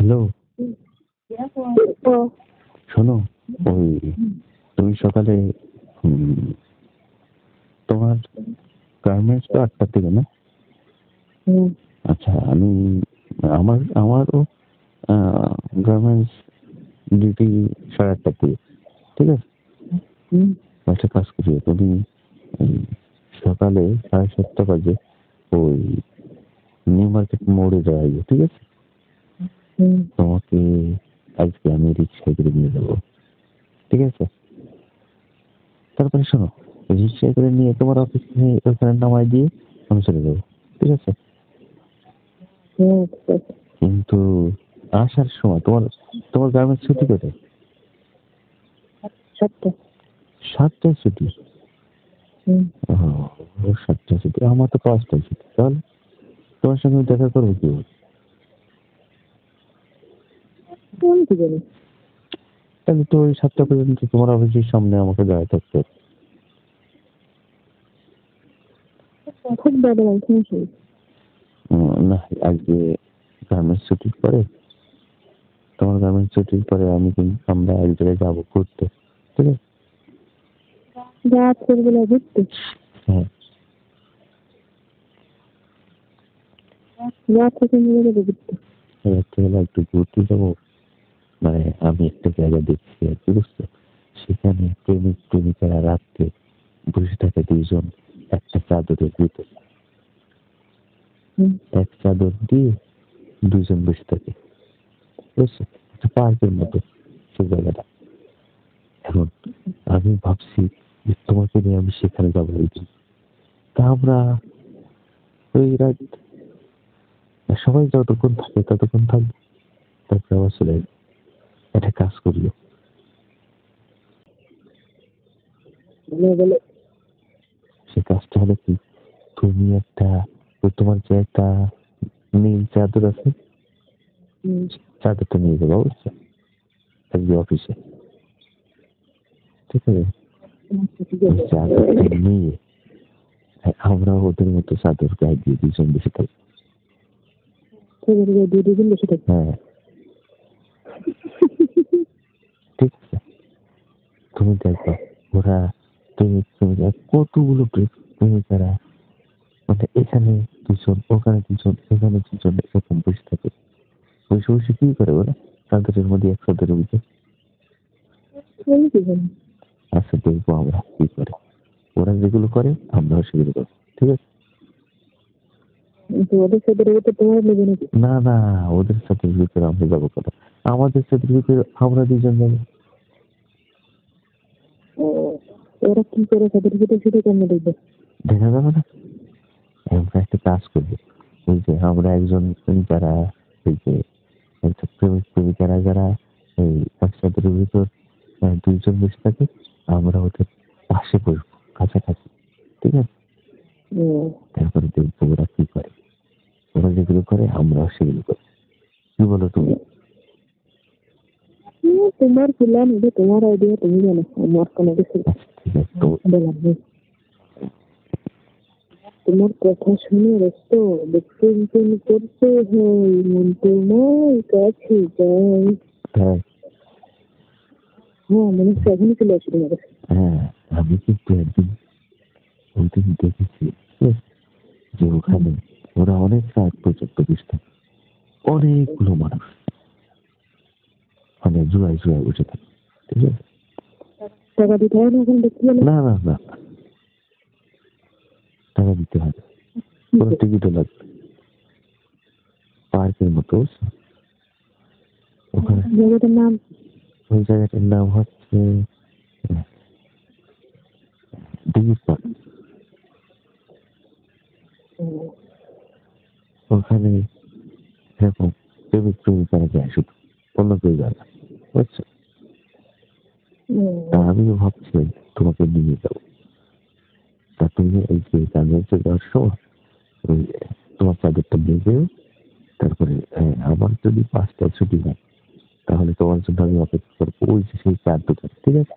Hello, ও শোনো, ওই তুমি সকালে উম, তোমার গার্মেন্টস তো 8টার থেকে না? হুম আচ্ছা, আমারও গার্মেন্টস ডিউটি 8:30 থেকে। ঠিক আছে, হুম একটা কাজ করি, তুমি উম, সকালে 7:30 বাজে ওই নিউ মার্কেট মোড়ে যাওয়া যায়, ঠিক আছে? হুম তোমাকে আজকে আমি রিক্সায় করে নিয়ে যাবো, ঠিক আছে? তারপরে শোনো, রিক্সায় করে নিয়ে তোমার অফিসে ওখানে নামাই দিয়ে আমি চলে যাবো, ঠিক আছে? ঠিক আছে। কিন্তু আসার সময় তোমার তোমার গার্মেন্টস ছুটি করে সত্য। 7টায় ছুটি। হুম 7টায় ছুটি, আমার তো 5টায় ছুটি। তাহলে তোমার সঙ্গে আমি দেখা করবো কি? আমি কি জানি। তাহলে তো ওই 7টা পর্যন্ত তোমার অফিসের সামনে আমাকে দাঁড়ায় থাকতে হবে। খুব ভালো লাগছে না সেই। না, আজকে গার্মেন্টস ছুটির পরে, তোমার গার্মেন্টস ছুটির পরে আমরা এক জায়গায় যাবো ঘুরতে, ঠিক আছে? রাত্রেবেলা ঘুরতে। হ্যাঁ, রাত্রে কোন জায়গায় যাবে ঘুরতে? রাত্রেবেলা একটু ঘুরতে যাবো। মানে আমি একটা জায়গা দেখছি আর কি, বুঝছো? সেখানে প্রেমিক প্রেমিকারা রাত্রে বসে থাকে দুইজন একটা চাদরের ভিতরে। হুম এক চাদর দিয়ে দুইজন বসে থাকে, বুঝছো? একটা পার্কের মতো সেই জায়গাটা। এখন আমি ভাবছি যে তোমাকে নিয়ে আমি সেখানে যাবো ওই দিন। তা আমরা ওই রাত সবাই যতক্ষণ থাকে ততক্ষণ থাকবো, তারপরে আবার চলে যাবো। একটা কাজ করিও, বলে সে কাজটা হলো কি, তুমি একটা ওই তোমার যে একটা নীল চাদর আছে, চাদরটা নিয়ে যাবো, বুঝছো? থাকবে অফিসে, ঠিক আছে? ঠিক ওই আছে। চাদরটা নিয়ে আমরা ওদের মতো চাদর গায়ে দিয়ে দুজন বসে থাকি। দুদিন বসে থাকবে। হ্যাঁ, ঠিক আছে। তুমি দেখবা ওরা প্রেমিক কতগুলো প্রেমিকারা মানে এখানে দুজন, ওখানে দুজন, এখানে দুজন এরকম বসে থাকে। বসে বসে কি করে ওরা? চাদরের মধ্যে এক চাদরের মধ্যে। আমি কি জানি। আচ্ছা, দেখবো আমরা কি করে। ওরা যেগুলো করে আমরাও সেগুলো করবো, ঠিক আছে? তো ওদের সাথে রেখে তো তোমার নেবে নাকি? না না, ওদের সাথে ভিতরে আমরা যাবো কেন? আমাদের সাথে ভিতরে আমরা দুজন যাবো। ও, ওরা কি করে সার্টিফিকেট সেটা কেমন দেখবে? দেখা যাবে না? আমরা একটা কাজ করবো, ওই যে আমরা একজন যারা ওই যে একটা প্রেমিক প্রেমিকারা যারা এই একসাথে ভিতর দুইজন বসে থাকে, আমরা ওদের পাশে বসবো, কাছাকাছি, ঠিক আছে? ও, তারপরে দেখবো ওরা কি করে। ওরা যেগুলো করে আমরাও সেগুলো করি। কি বলো তুমি? তোমার প্ল্যান, এটা তোমার আইডিয়া, তুমি জানো। আমার কোনো কিছু আচ্ছা, ঠিক আছে তো। বলার নেই। তোমার কথা শুনে রক্ত দেখতে করতে হয়, মন তোমার কাছে যাই। হ্যাঁ হ্যাঁ, মনে হচ্ছে এখনই চলে আসি তোমার কাছে। হ্যাঁ, আমি কিন্তু একদিন ওইদিন দেখেছি, ঠিক আছে, যে ওখানে ওরা অনেক রাত পর্যন্ত বসে থাকে। অনেকগুলো মানুষ মানে জুয়ায় জুয়ায় বসে থাকে, ঠিক আছে? টাকা দিতে হয় না এখন দেখতে গেলে? না না না, টাকা দিতে হবে, কোনো টিকিটও লাগবে। পার্কের মতো, বুঝছো? ওখানে জায়গাটার নাম? ওই জায়গাটার নাম হচ্ছে দিঘির পাড়। ওখানে এরকম প্রেমিক প্রেমিকারা যায় শুধু, অন্য কেউ যায় না, বুঝছো? তা আমিও ভাবছি তোমাকে নিয়ে যাবো। তা তুমি এই যে গার্মেন্টসে যাওয়ার সময় ওই তোমার চাদরটা নিয়ে যেও। তারপরে আমার যদি 5টায় ছুটি হয় তাহলে তোমার জন্য আমি অপেক্ষা করবো ওই যে সেই চার দোকান, ঠিক আছে?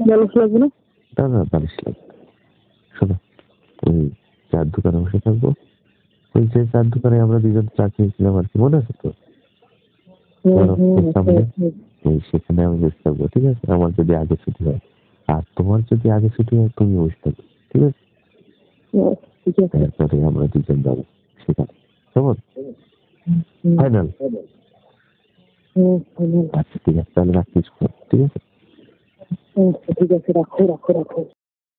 বালিশ লাগবে না? না না, বালিশ লাগবে। শোনো, ওই চার দোকানে বসে থাকবো। ওই যে চার দোকানে আমরা দুজন চা খেয়েছিলাম আর কি, মনে আছে তো? হ্যাঁ, তোমার হ্যাঁ, অফিসের সামনে, হ্যাঁ, সেখানে আমি বসে থাকবো, ঠিক আছে? আমার যদি আগে ছুটি হয়, আর তোমার যদি আগে ছুটি হয় তুমি বসে থাকবে, ঠিক আছে? হ্যাঁ, ঠিক আছে। তারপরে আমরা দুজন যাবো সেখানে, কেমন? হুম, ফাইনাল? হ্যাঁ, ফাইনাল। আচ্ছা ঠিক আছে, তাহলে রাখছি, ঠিক আছে? আচ্ছা ঠিক আছে, রাখো রাখো রাখো।